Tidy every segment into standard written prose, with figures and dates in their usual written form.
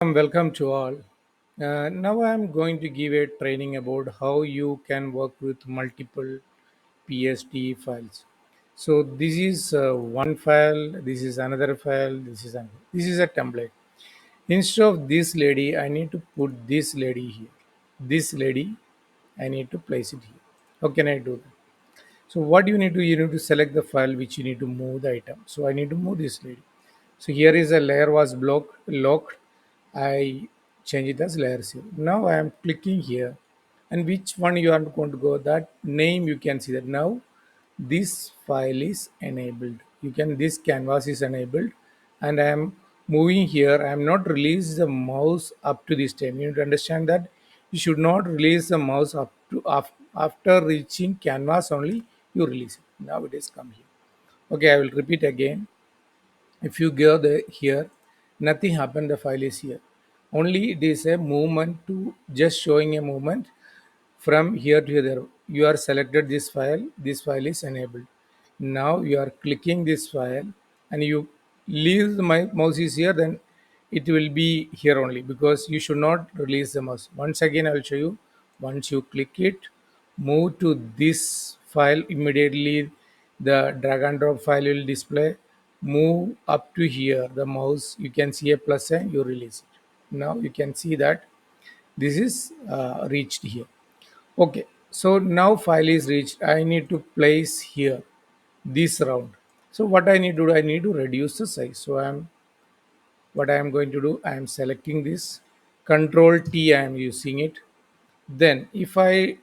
Welcome to all. Now I'm going to give a training about how you can work with multiple PSD files. So this is one file, this is another file, this is a template. Instead of this lady, I need to put this lady here. This lady, I need to place it here. How can I do that? So what you need to select the file which you need to move the item. So I need to move this lady. So here is a layer was locked. I change it as layer 0. Now I am clicking here, and which one you are going to go, that name you can see that now this file is enabled. You can this canvas is enabled, and I am moving here. I am not release the mouse up to this time. You need to understand that you should not release the mouse up to after reaching canvas only you release it. Now it is come here. Okay, I will repeat again. If you go the here, nothing happened. The file is here. Only it is a movement to just showing a movement from here to here. You are selected this file is enabled. Now you are clicking this file and you leave the my mouse is here, then it will be here only because you should not release the mouse. Once again I will show you. Once you click it, move to this file, immediately the drag and drop file will display. Move up to here, the mouse you can see a plus sign, you release it. Now you can see that this is reached here. Okay, so now file is reached. I need to place here this round. So what I need to do, I need to reduce the size. So what I am going to do, I am selecting this. Control T, I am using it. Then if I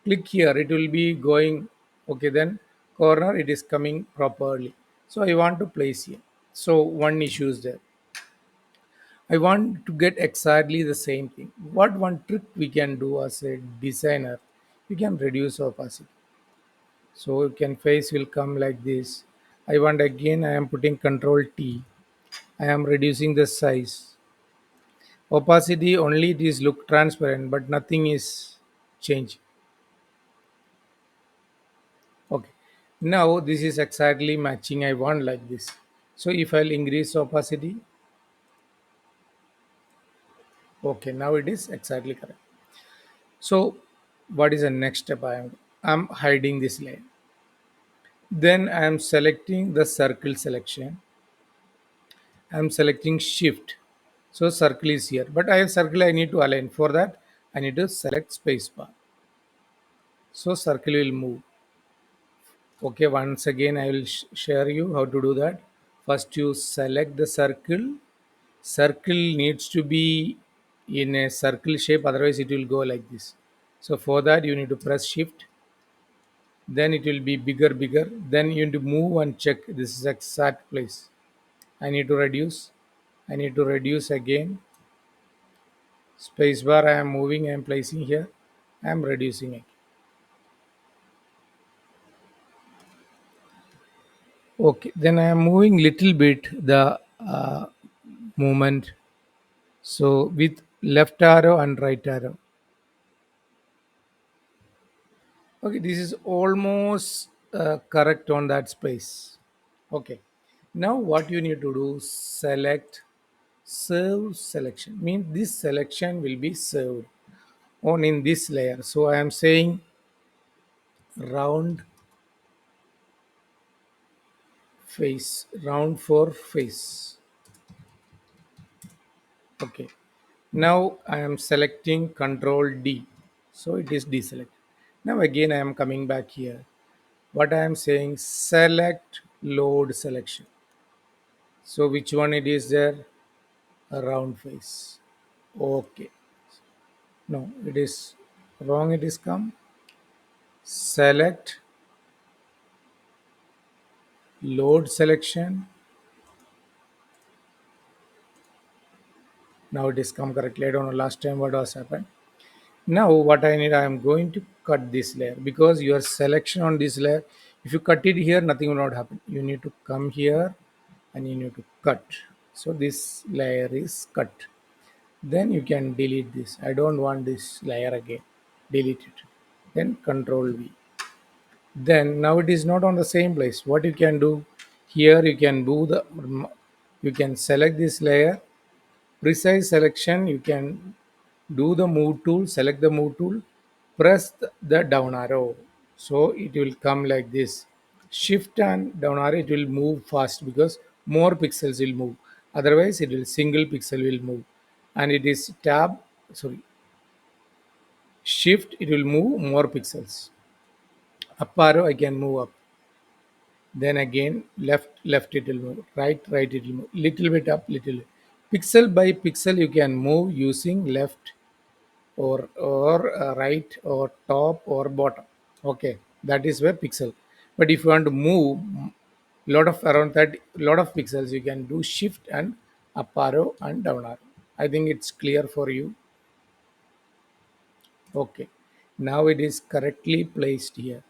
click here, it will be going. Okay, then corner it is coming properly. So I want to place here. So one issue is there. I want to get exactly the same thing. What one trick we can do as a designer, we can reduce opacity. So you can face will come like this. I want again, I am putting control T. I am reducing the size. Opacity only it is look transparent, but nothing is changing. Okay. Now this is exactly matching. I want like this. So if I'll increase opacity, okay, now it is exactly correct. So what is the next step? I'm hiding this layer. Then I am selecting the circle selection. I'm selecting shift. So circle is here, but I have circle I need to align. For that, I need to select spacebar. So circle will move. Okay, once again, I will share you how to do that. First, you select the circle. Circle needs to be in a circle shape, otherwise it will go like this. So for that, you need to press shift. Then it will be bigger. Then you need to move and check this is exact place. I need to reduce. I need to reduce again. Spacebar I am moving, I am placing here. I am reducing it. Okay, then I am moving little bit the movement. So with left arrow and right arrow. Okay, this is almost correct on that space. Okay, now what you need to do, select serve selection. Means this selection will be served on in this layer. So I am saying round face, round for face. Okay, now I am selecting control D. So it is deselect. Now again I am coming back here. What I am saying, select load selection. So which one it is there? A round face. Okay. No, it is wrong. It is come. Select load selection. Now it is come correctly. I don't know last time what was happened. Now what I need, I am going to cut this layer because your selection on this layer, if you cut it here, nothing will not happen. You need to come here and you need to cut. So this layer is cut. Then you can delete this. I don't want this layer again. Delete it. Then control V. Then now it is not on the same place. What you can do here, you can do the you can select this layer precise selection, you can do the move tool, select the move tool, press the down arrow. So it will come like this. Shift and down arrow, it will move fast because more pixels will move. Otherwise, it will single pixel will move. And it is tab, sorry, shift, it will move more pixels. Up arrow, I can move up. Then again, left it will move. Right it will move. Little bit up, little. Pixel by pixel, you can move using left or right or top or bottom. Okay, that is where pixel. But if you want to move lot of around that lot of pixels, you can do shift and up arrow and down arrow. I think it's clear for you. Okay, now it is correctly placed here.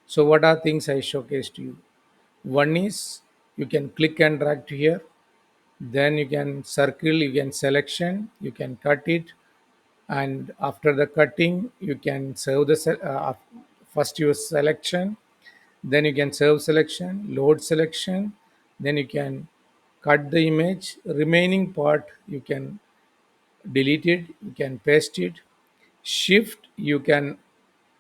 So what are things I showcased to you? One is you can click and drag to here, then you can circle, you can selection, you can cut it, and after the cutting you can save the first use selection, then you can save selection, load selection, then you can cut the image, remaining part you can delete it, you can paste it, shift, you can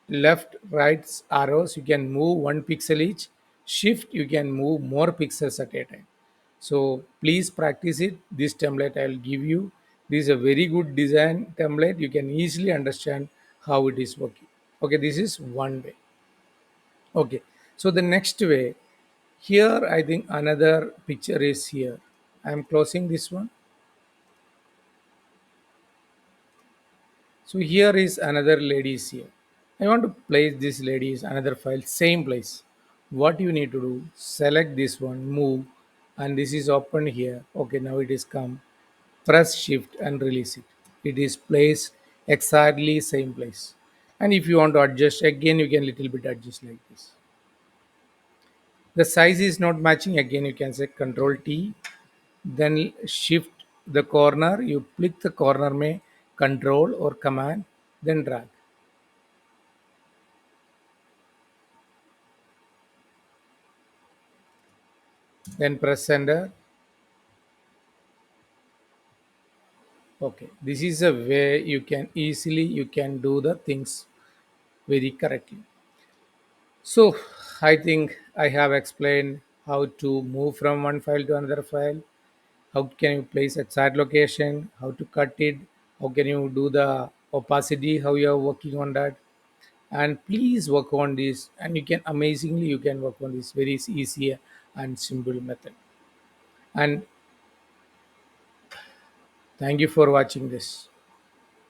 left right arrows, you can move 1 pixel each, shift, you can move more pixels at a time. So please practice it. This template I'll give you, this is a very good design template, you can easily understand how it is working. Okay, this is one way. Okay, so the next way, here I think another picture is here. I'm closing this one. So here is another lady is here. I want to place this lady is another file, same place. What you need to do, select this one, move, and this is open here. Okay, now it is come. Press shift and release it. It is placed exactly same place. And if you want to adjust again, you can little bit adjust like this. The size is not matching, again you can say Control T, then shift the corner, you click the corner में control or command, then drag, then press enter. Okay, this is a way you can easily you can do the things very correctly. So I think I have explained how to move from one file to another file, how can you place exact location, how to cut it, how can you do the opacity, how you are working on that. And please work on this, and you can amazingly you can work on this very easy and simple method. And thank you for watching this.